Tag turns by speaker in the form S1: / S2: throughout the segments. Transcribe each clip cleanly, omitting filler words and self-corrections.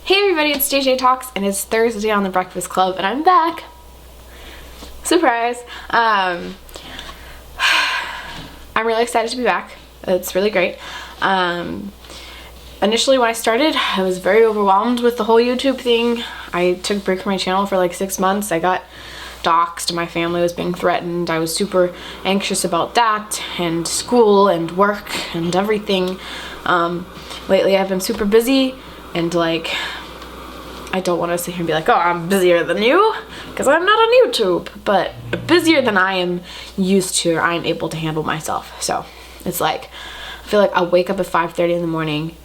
S1: Hey everybody, it's JJ Talks, and it's Thursday on the Breakfast Club, and I'm back. Surprise. I'm really excited to be back. It's really great. Initially when I started, I was very overwhelmed with the whole YouTube thing. I took a break from my channel for like 6 months. I got doxxed, my family was being threatened. I was super anxious about that, and school and work and everything. Lately I've been super busy, and like, I don't want to sit here and be like, oh, I'm busier than you, because I'm not on YouTube, but busier than I am used to, I'm able to handle myself. So it's like, I feel like I wake up at 5:30 in the morning,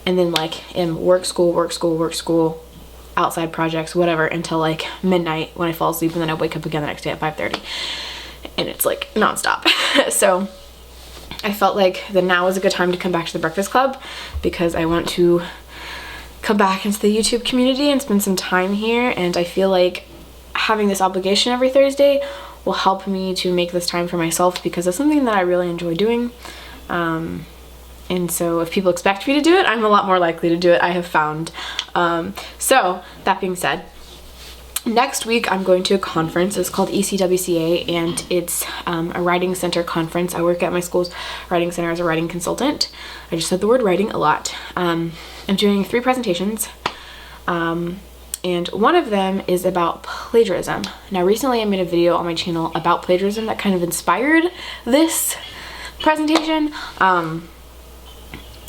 S1: and then like in work, school, outside projects, whatever, until like midnight when I fall asleep, and then I wake up again the next day at 5:30, and it's like nonstop. So I felt like that now is a good time to come back to the Breakfast Club, because I want to come back into the YouTube community and spend some time here, and I feel like having this obligation every Thursday will help me to make this time for myself, because it's something that I really enjoy doing. And so if people expect me to do it, I'm a lot more likely to do it, I have found. So that being said, next week I'm going to a conference. It's called ECWCA, and it's a writing center conference. I work at my school's writing center as a writing consultant. I just said the word writing a lot. I'm doing 3 presentations, and one of them is about plagiarism. Now recently I made a video on my channel about plagiarism that kind of inspired this presentation.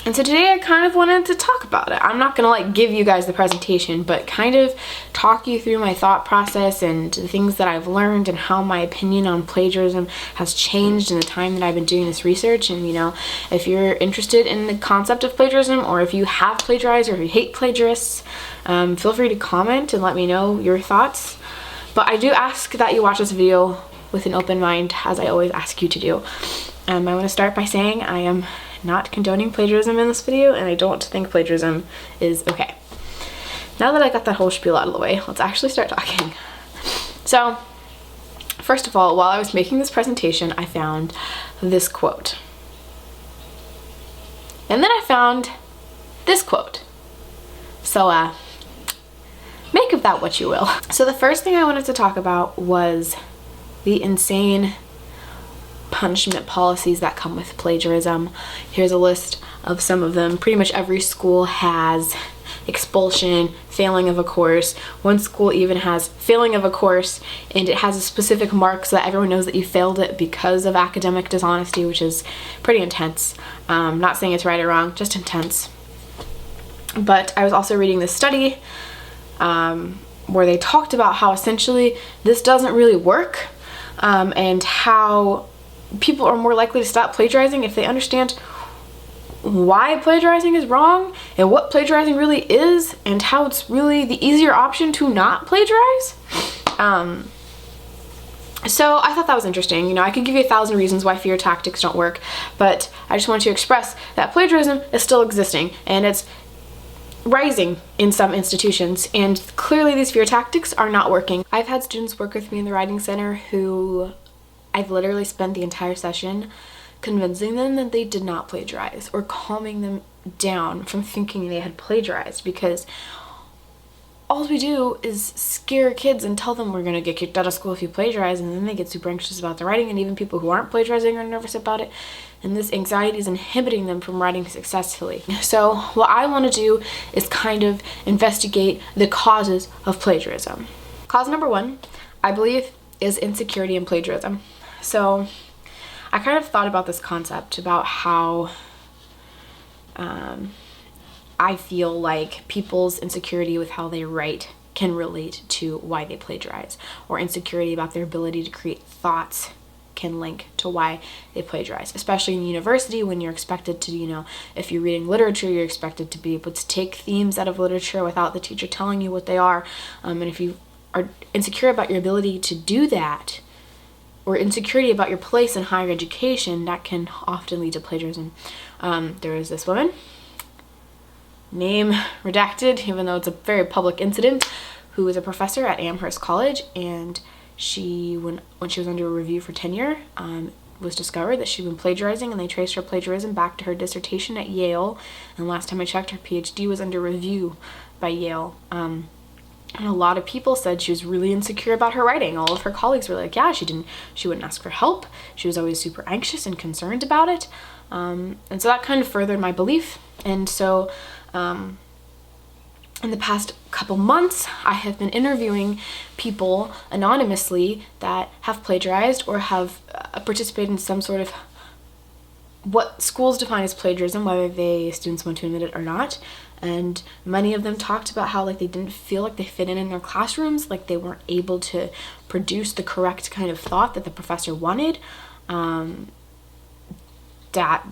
S1: And so today I kind of wanted to talk about it. I'm not gonna like give you guys the presentation, but kind of talk you through my thought process and the things that I've learned, and how my opinion on plagiarism has changed in the time that I've been doing this research. And you know, if you're interested in the concept of plagiarism, or if you have plagiarized, or if you hate plagiarists, feel free to comment and let me know your thoughts. But I do ask that you watch this video with an open mind, as I always ask you to do. I want to start by saying I am not condoning plagiarism in this video, and I don't think plagiarism is okay. Now that I got that whole spiel out of the way, let's actually start talking. So, first of all, while I was making this presentation, I found this quote. And then I found this quote. So, make of that what you will. So the first thing I wanted to talk about was the insane punishment policies that come with plagiarism. Here's a list of some of them. Pretty much every school has expulsion, failing of a course. One school even has failing of a course, and it has a specific mark so that everyone knows that you failed it because of academic dishonesty, which is pretty intense. Not saying it's right or wrong, just intense. But I was also reading this study where they talked about how essentially this doesn't really work, and how people are more likely to stop plagiarizing if they understand why plagiarizing is wrong, and what plagiarizing really is, and how it's really the easier option to not plagiarize. So I thought that was interesting. You know, I could give you 1,000 reasons why fear tactics don't work, but I just want to express that plagiarism is still existing, and it's rising in some institutions, and clearly these fear tactics are not working. I've had students work with me in the writing center who I've literally spent the entire session convincing them that they did not plagiarize, or calming them down from thinking they had plagiarized, because all we do is scare kids and tell them we're going to get kicked out of school if you plagiarize, and then they get super anxious about the writing, and even people who aren't plagiarizing are nervous about it, and this anxiety is inhibiting them from writing successfully. So what I want to do is kind of investigate the causes of plagiarism. Cause number 1, I believe, is insecurity in plagiarism. So I kind of thought about this concept, about how I feel like people's insecurity with how they write can relate to why they plagiarize, or insecurity about their ability to create thoughts can link to why they plagiarize, especially in university, when you're expected to, you know, if you're reading literature, you're expected to be able to take themes out of literature without the teacher telling you what they are, and if you are insecure about your ability to do that, or insecurity about your place in higher education, that can often lead to plagiarism. There is this woman, name redacted, even though it's a very public incident, who is a professor at Amherst College, and she, when she was under review for tenure, was discovered that she'd been plagiarizing, and they traced her plagiarism back to her dissertation at Yale, and last time I checked, her PhD was under review by Yale. And a lot of people said she was really insecure about her writing. All of her colleagues were like, yeah, she wouldn't ask for help. She was always super anxious and concerned about it. And so that kind of furthered my belief. And so in the past couple months, I have been interviewing people anonymously that have plagiarized or have participated in some sort of what schools define as plagiarism, whether students want to admit it or not. And many of them talked about how like they didn't feel like they fit in their classrooms, like they weren't able to produce the correct kind of thought that the professor wanted. That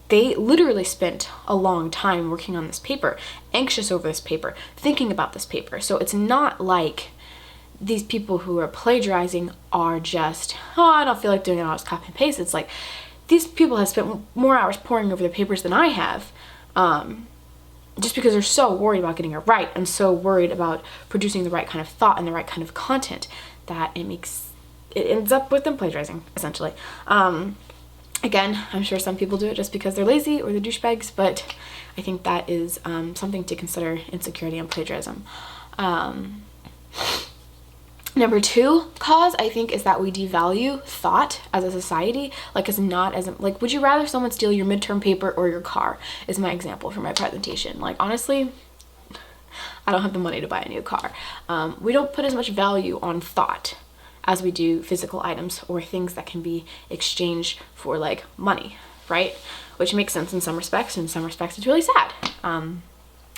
S1: they literally spent a long time working on this paper, anxious over this paper, thinking about this paper. So it's not like these people who are plagiarizing are just, oh, I don't feel like doing it, I'll just copy and paste. It's like these people have spent more hours poring over the papers than I have, just because they're so worried about getting it right and so worried about producing the right kind of thought and the right kind of content that it ends up with them plagiarizing, essentially. Again, I'm sure some people do it just because they're lazy or they're douchebags, but I think that is something to consider insecurity and plagiarism. Number 2 cause, I think, is that we devalue thought as a society. Like, would you rather someone steal your midterm paper or your car, is my example for my presentation. Like, honestly, I don't have the money to buy a new car. We don't put as much value on thought as we do physical items or things that can be exchanged for like money, right? Which makes sense in some respects. In some respects, it's really sad.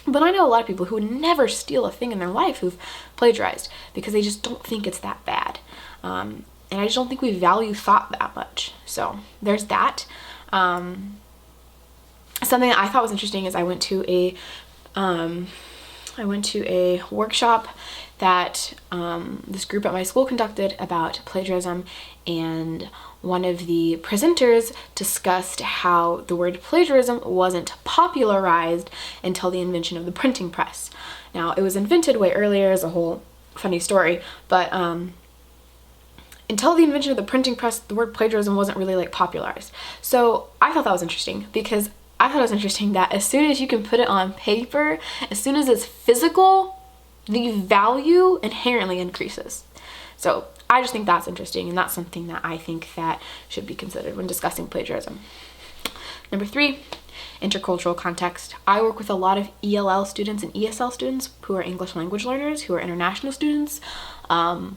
S1: But I know a lot of people who would never steal a thing in their life who've plagiarized because they just don't think it's that bad. And I just don't think we value thought that much. So there's that. Something that I thought was interesting is I went to a workshop that this group at my school conducted about plagiarism, and one of the presenters discussed how the word plagiarism wasn't popularized until the invention of the printing press. Now, it was invented way earlier, as a whole funny story, but until the invention of the printing press, the word plagiarism wasn't really like popularized. So I thought that was interesting, because I thought it was interesting that as soon as you can put it on paper, as soon as it's physical, the value inherently increases. So I just think that's interesting, and that's something that I think that should be considered when discussing plagiarism. Number 3, intercultural context. I work with a lot of ELL students and ESL students who are English language learners, who are international students. And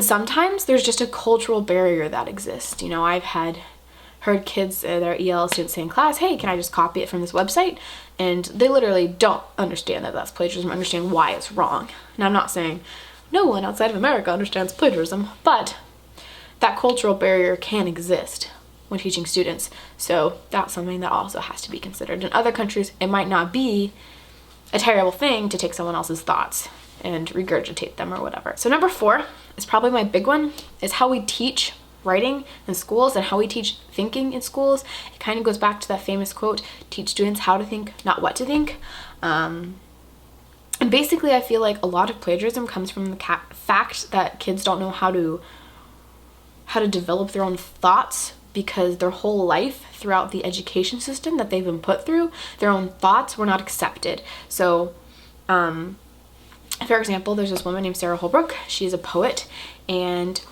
S1: sometimes there's just a cultural barrier that exists. You know, I've heard kids, their EL students say in class, hey, can I just copy it from this website? And they literally don't understand that that's plagiarism, understand why it's wrong. And I'm not saying no one outside of America understands plagiarism, but that cultural barrier can exist when teaching students. So that's something that also has to be considered. In other countries, it might not be a terrible thing to take someone else's thoughts and regurgitate them or whatever. So number 4 is probably my big one, is how we teach writing in schools and how we teach thinking in schools. It kind of goes back to that famous quote, teach students how to think, not what to think. And basically, I feel like a lot of plagiarism comes from the fact that kids don't know how to develop their own thoughts, because their whole life throughout the education system that they've been put through, their own thoughts were not accepted. So, for example, there's this woman named Sarah Holbrook. She's a poet, and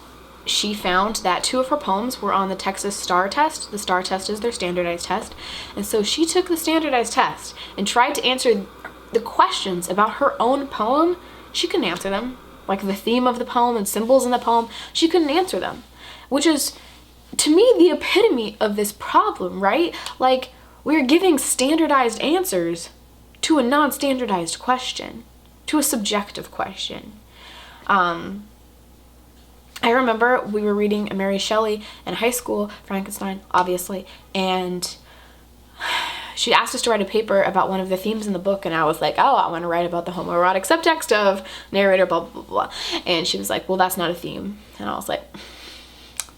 S1: she found that 2 of her poems were on the Texas STAR test. The STAR test is their standardized test. And so she took the standardized test and tried to answer the questions about her own poem. She couldn't answer them. Like the theme of the poem and symbols in the poem, she couldn't answer them. Which is, to me, the epitome of this problem, right? Like, we're giving standardized answers to a non-standardized question, to a subjective question. I remember we were reading Mary Shelley in high school, Frankenstein, obviously, and she asked us to write a paper about one of the themes in the book, and I was like, oh, I want to write about the homoerotic subtext of narrator, blah, blah, blah, blah. And she was like, well, that's not a theme. And I was like,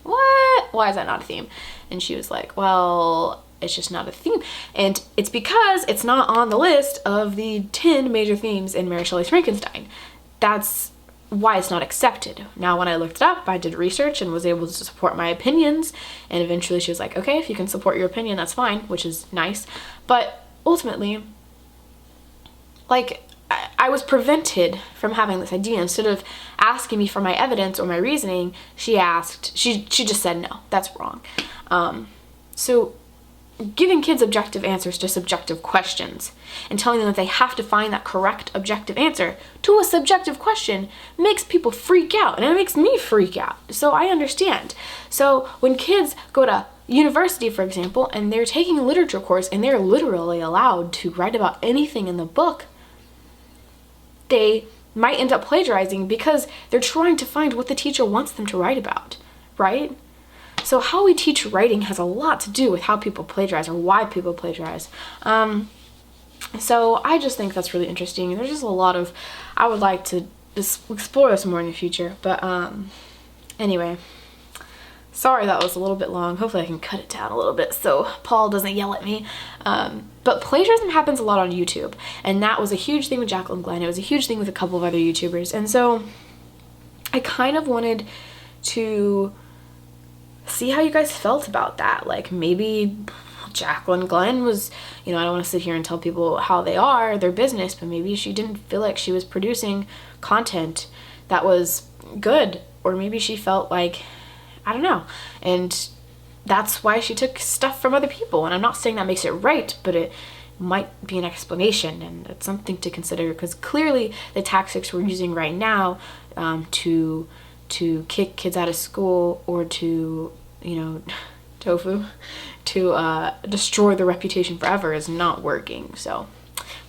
S1: what? Why is that not a theme? And she was like, well, it's just not a theme. And it's because it's not on the list of the 10 major themes in Mary Shelley's Frankenstein. That's why it's not accepted. Now, when I looked it up, I did research and was able to support my opinions, and eventually she was like, okay, if you can support your opinion, that's fine, which is nice. But ultimately, like, I was prevented from having this idea. Instead of asking me for my evidence or my reasoning, she just said, no, that's wrong. So giving kids objective answers to subjective questions and telling them that they have to find that correct objective answer to a subjective question makes people freak out, and it makes me freak out. So I understand. So when kids go to university, for example, and they're taking a literature course and they're literally allowed to write about anything in the book, they might end up plagiarizing because they're trying to find what the teacher wants them to write about, right? So how we teach writing has a lot to do with how people plagiarize or why people plagiarize. So I just think that's really interesting. There's just a lot of, I would like to just explore this more in the future. But anyway, sorry that was a little bit long. Hopefully I can cut it down a little bit so Paul doesn't yell at me. But plagiarism happens a lot on YouTube. And that was a huge thing with Jacqueline Glenn. It was a huge thing with a couple of other YouTubers. And so I kind of wanted to see how you guys felt about that. Like, maybe Jacqueline Glenn was, I don't want to sit here and tell people how they are, their business, but maybe she didn't feel like she was producing content that was good, or maybe she felt like, I don't know, and that's why she took stuff from other people. And I'm not saying that makes it right, but it might be an explanation, and it's something to consider, because clearly the tactics we're using right now to kick kids out of school, or to, tofu, to destroy their reputation forever is not working. So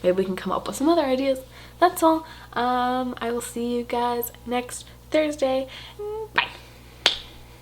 S1: maybe we can come up with some other ideas. That's all. I will see you guys next Thursday. Bye.